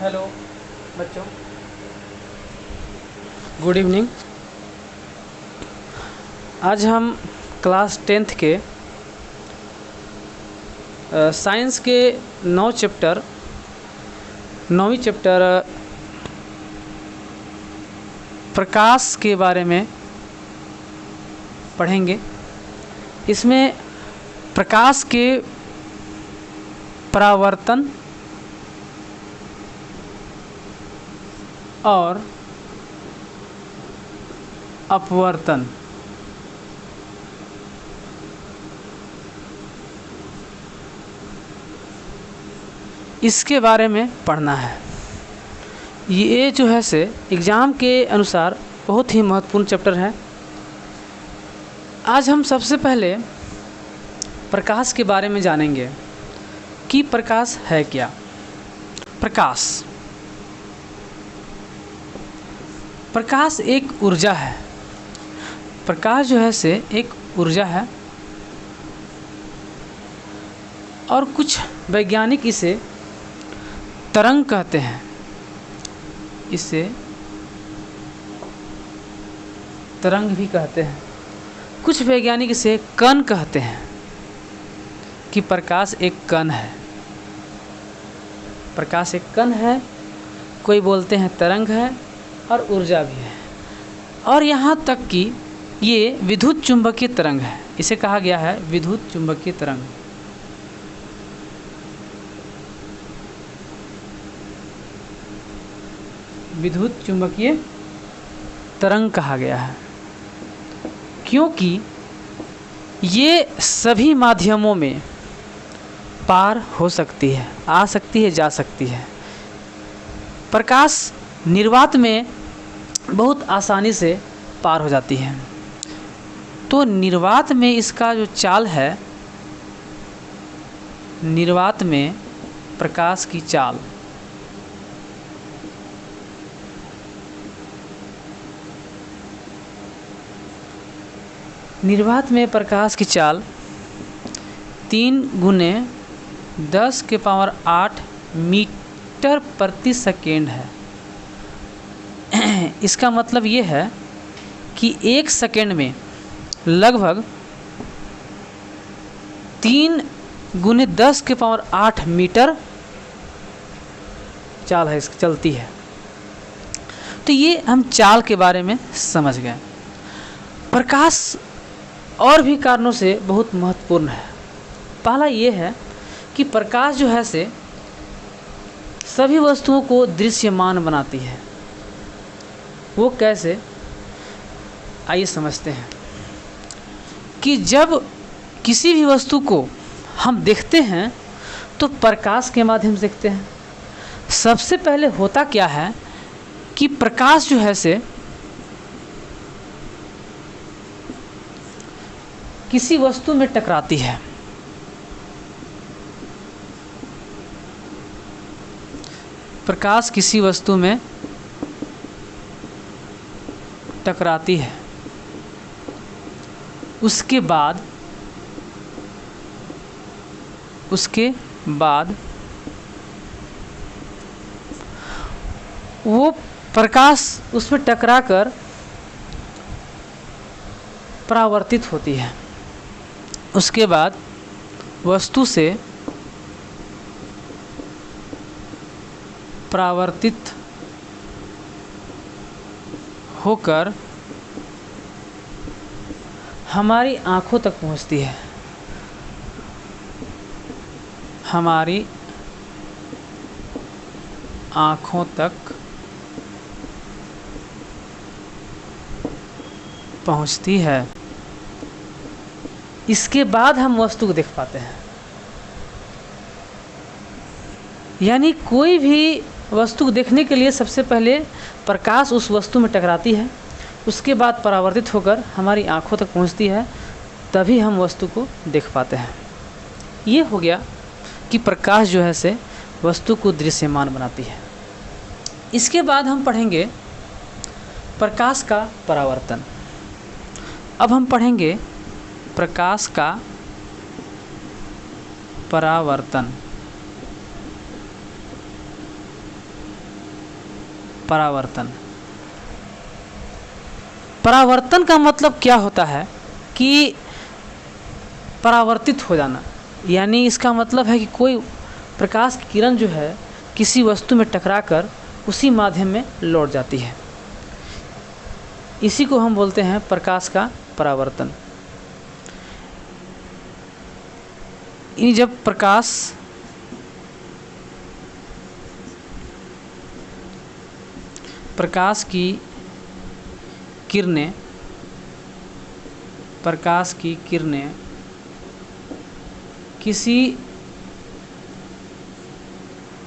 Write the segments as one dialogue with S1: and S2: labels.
S1: Hello बच्चों, good evening. आज हम क्लास 10th के साइंस के 9वीं चैप्टर प्रकाश के बारे में पढ़ेंगे। इसमें प्रकाश के परावर्तन और अपवर्तन इसके बारे में पढ़ना है। ये जो है से एग्ज़ाम के अनुसार बहुत ही महत्वपूर्ण चैप्टर है। आज हम सबसे पहले प्रकाश के बारे में जानेंगे कि प्रकाश है क्या। प्रकाश एक ऊर्जा है। प्रकाश जो है से एक ऊर्जा है और कुछ वैज्ञानिक इसे तरंग कहते हैं। इसे तरंग भी कहते हैं। कुछ वैज्ञानिक इसे कण कहते हैं कि प्रकाश एक कण है। प्रकाश एक कण है, कोई बोलते हैं तरंग है और ऊर्जा भी है। और यहाँ तक कि ये विद्युत चुंबकीय तरंग है। इसे कहा गया है विद्युत चुंबकीय तरंग। विद्युत चुंबकीय तरंग कहा गया है क्योंकि ये सभी माध्यमों में पार हो सकती है, आ सकती है, जा सकती है। प्रकाश निर्वात में बहुत आसानी से पार हो जाती है। तो निर्वात में इसका जो चाल है, निर्वात में प्रकाश की चाल निर्वात में प्रकाश की चाल 3 × 10⁸ मीटर प्रति सेकेंड है। इसका मतलब ये है कि 1 सेकेंड में लगभग 3 × 10⁸ मीटर चाल है, इसकी चलती है। तो ये हम चाल के बारे में समझ गए। प्रकाश और भी कारणों से बहुत महत्वपूर्ण है। पहला ये है कि प्रकाश जो है से सभी वस्तुओं को दृश्यमान बनाती है। वो कैसे, आइए समझते हैं कि जब किसी भी वस्तु को हम देखते हैं तो प्रकाश के माध्यम से देखते हैं। सबसे पहले होता क्या है कि प्रकाश जो है से किसी वस्तु में टकराती है। प्रकाश किसी वस्तु में टकराती है। उसके बाद वो प्रकाश उसमें टकराकर परावर्तित होती है। उसके बाद वस्तु से परावर्तित होकर हमारी आँखों तक पहुँचती है। हमारी आँखों तक पहुँचती है। इसके बाद हम वस्तु को देख पाते हैं। यानी कोई भी वस्तु को देखने के लिए सबसे पहले प्रकाश उस वस्तु में टकराती है, उसके बाद परावर्तित होकर हमारी आँखों तक पहुँचती है, तभी हम वस्तु को देख पाते हैं। ये हो गया कि प्रकाश जो है से वस्तु को दृश्यमान बनाती है। इसके बाद हम पढ़ेंगे प्रकाश का परावर्तन। अब हम पढ़ेंगे प्रकाश का परावर्तन। परावर्तन। परावर्तन का मतलब क्या होता है कि परावर्तित हो जाना, यानी इसका मतलब है कि कोई प्रकाश की किरण जो है किसी वस्तु में टकराकर उसी माध्यम में लौट जाती है। इसी को हम बोलते हैं प्रकाश का परावर्तन। जब प्रकाश की किरणें किसी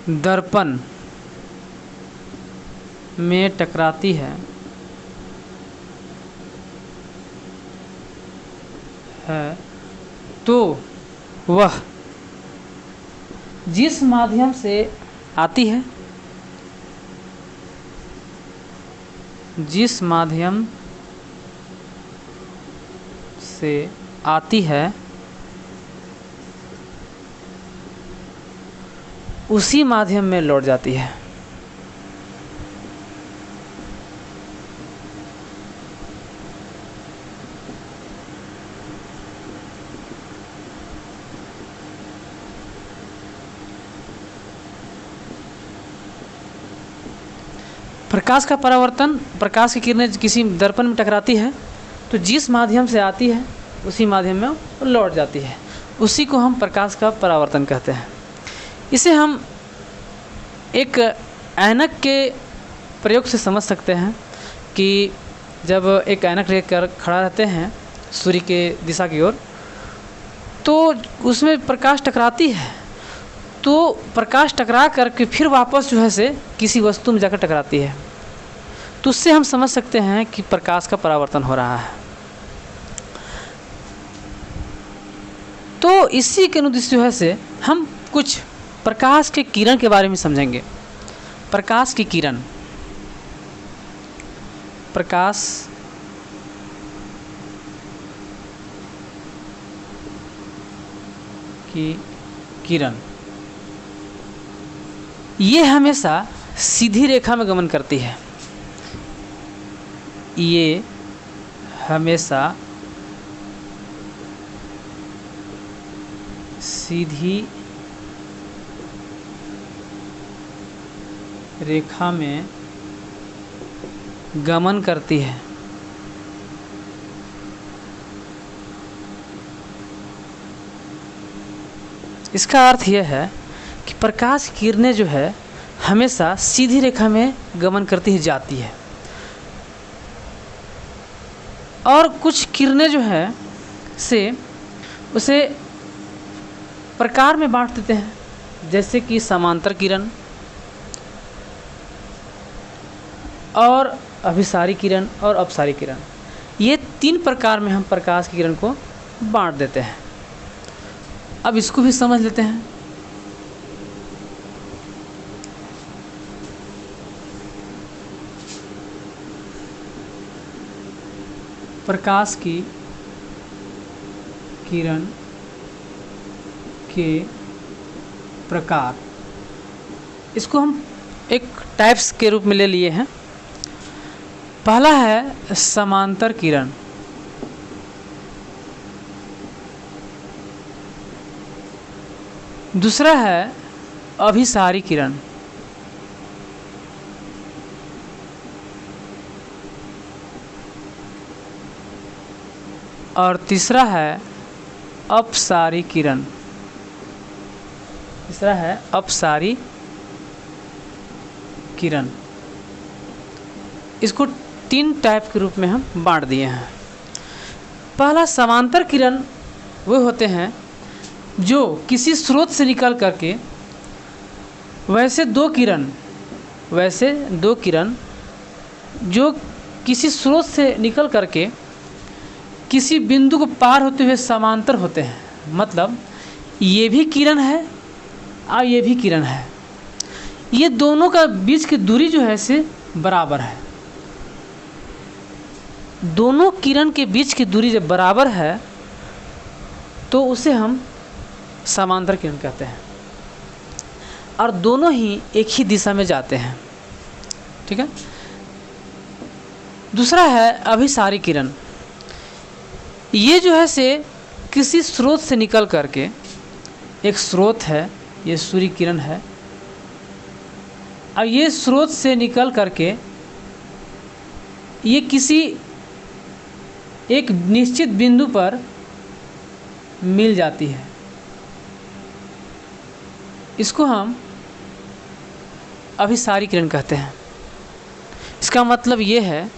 S1: दर्पण में टकराती है तो वह जिस माध्यम से आती है, उसी माध्यम में लौट जाती है। प्रकाश का परावर्तन, प्रकाश की किरणें किसी दर्पण में टकराती है तो जिस माध्यम से आती है उसी माध्यम में लौट जाती है, उसी को हम प्रकाश का परावर्तन कहते हैं। इसे हम एक ऐनक के प्रयोग से समझ सकते हैं कि जब एक ऐनक लेकर खड़ा रहते हैं सूर्य के दिशा की ओर, तो उसमें प्रकाश टकराती है, तो प्रकाश टकरा करके फिर वापस जो है से किसी वस्तु में जाकर टकराती है, तो उससे हम समझ सकते हैं कि प्रकाश का परावर्तन हो रहा है। तो इसी के अनुदेश जो है से हम कुछ प्रकाश के किरण के बारे में समझेंगे। प्रकाश की किरण, प्रकाश की किरण ये हमेशा सीधी रेखा में गमन करती है। ये हमेशा सीधी रेखा में गमन करती है। इसका अर्थ यह है कि प्रकाश की किरणें जो है हमेशा सीधी रेखा में गमन करती ही जाती है, और कुछ किरणें जो है से उसे प्रकार में बांट देते हैं, जैसे कि समांतर किरण और अभिसारी किरण और अपसारी किरण। ये 3 प्रकार में हम प्रकाश की किरण को बांट देते हैं। अब इसको भी समझ लेते हैं। प्रकाश की किरण के प्रकार, इसको हम एक टाइप्स के रूप में ले लिए हैं। पहला है समांतर किरण, दूसरा है अभिसारी किरण, और तीसरा है अपसारी किरण। तीसरा है अपसारी किरण। इसको 3 टाइप के रूप में हम बांट दिए हैं। पहला समांतर किरण वो होते हैं जो किसी स्रोत से निकल करके वैसे दो किरण जो किसी स्रोत से निकल करके किसी बिंदु को पार होते हुए समांतर होते हैं। मतलब ये भी किरण है और ये भी किरण है, ये दोनों का बीच की दूरी जो है से बराबर है। दोनों किरण के बीच की दूरी जब बराबर है तो उसे हम समांतर किरण कहते हैं, और दोनों ही एक ही दिशा में जाते हैं। ठीक है। दूसरा है अभिसारी किरण। ये जो है से किसी स्रोत से निकल करके, एक स्रोत है, ये सूर्य किरण है, अब ये स्रोत से निकल करके ये किसी एक निश्चित बिंदु पर मिल जाती है। इसको हम अभिसारी किरण कहते हैं। इसका मतलब ये है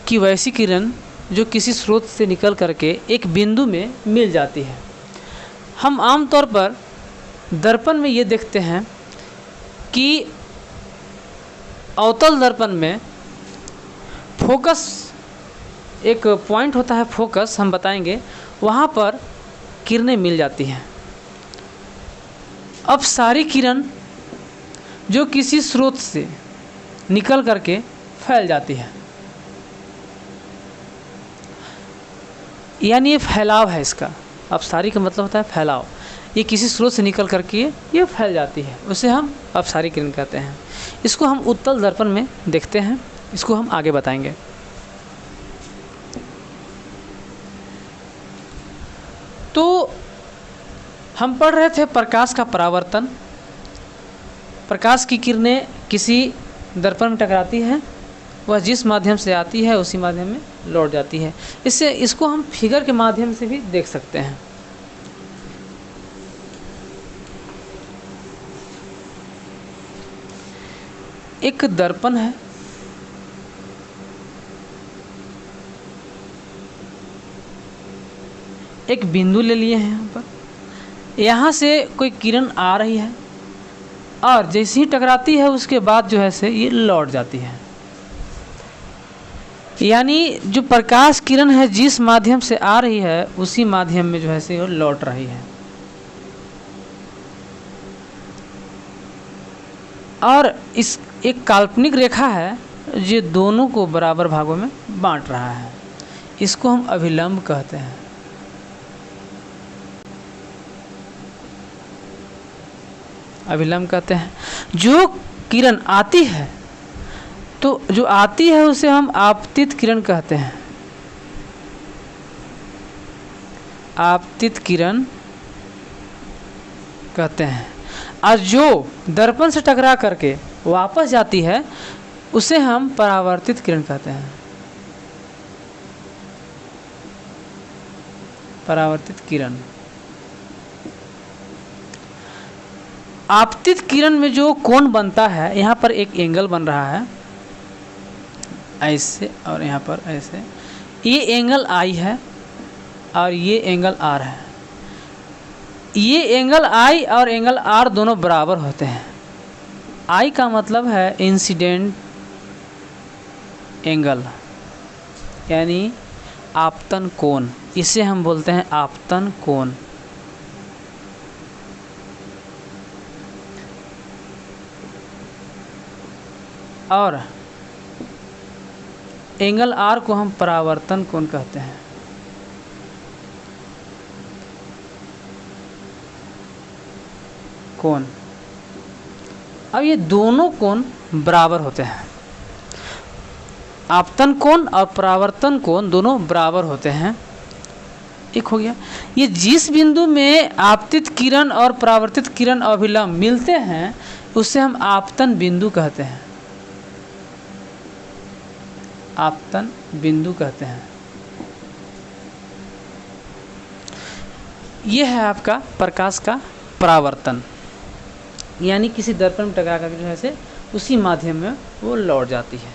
S1: कि वैसी किरण जो किसी स्रोत से निकल करके एक बिंदु में मिल जाती है। हम आमतौर पर दर्पण में ये देखते हैं कि अवतल दर्पण में फोकस, एक पॉइंट होता है फोकस, हम बताएंगे, वहाँ पर किरणें मिल जाती हैं। अब सारी किरण जो किसी स्रोत से निकल करके फैल जाती है, यानी ये फैलाव है इसका। अब सारी का मतलब होता है फैलाव। ये किसी स्रोत से निकल करके ये फैल जाती है, उसे हम अपसारी किरण कहते हैं। इसको हम उत्तल दर्पण में देखते हैं, इसको हम आगे बताएंगे। तो हम पढ़ रहे थे प्रकाश का परावर्तन। प्रकाश की किरणें किसी दर्पण में टकराती हैं, वह जिस माध्यम से आती है उसी माध्यम में लौट जाती है। इसको हम फिगर के माध्यम से भी देख सकते हैं। एक दर्पण है, एक बिंदु ले लिए हैं यहाँ पर। यहाँ से कोई किरण आ रही है और जैसे ही टकराती है उसके बाद जो है से ये लौट जाती है। यानी जो प्रकाश किरण है जिस माध्यम से आ रही है उसी माध्यम में जो है से वो लौट रही है। और इस एक काल्पनिक रेखा है जो दोनों को बराबर भागों में बांट रहा है। इसको हम अभिलंब कहते हैं। अभिलंब कहते हैं। जो किरण आती है, तो जो आती है उसे हम आपतित किरण कहते हैं। आपतित किरण कहते हैं। और जो दर्पण से टकरा करके वापस जाती है उसे हम परावर्तित किरण कहते हैं। परावर्तित किरण। आपतित किरण में जो कोण बनता है, यहाँ पर एक एंगल बन रहा है ऐसे और यहाँ पर ऐसे, ये एंगल आई है और ये एंगल आर है। ये एंगल आई और एंगल आर दोनों बराबर होते हैं। आई का मतलब है इंसिडेंट एंगल, यानी आपतन कोण। इसे हम बोलते हैं आपतन कोण। और एंगल आर को हम परावर्तन कोण कहते हैं। कोण। अब ये दोनों कोण बराबर होते हैं। आपतन कोण और परावर्तन कोण दोनों बराबर होते हैं। एक हो गया। ये जिस बिंदु में आपतित किरण और परावर्तित किरण अभिलंब मिलते हैं उसे हम आपतन बिंदु कहते हैं। आपतन बिंदु कहते हैं। यह है आपका प्रकाश का परावर्तन, यानी किसी दर्पण में टकरा कर जो है से उसी माध्यम में वो लौट जाती है।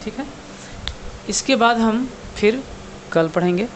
S1: ठीक है। इसके बाद हम फिर कल पढ़ेंगे।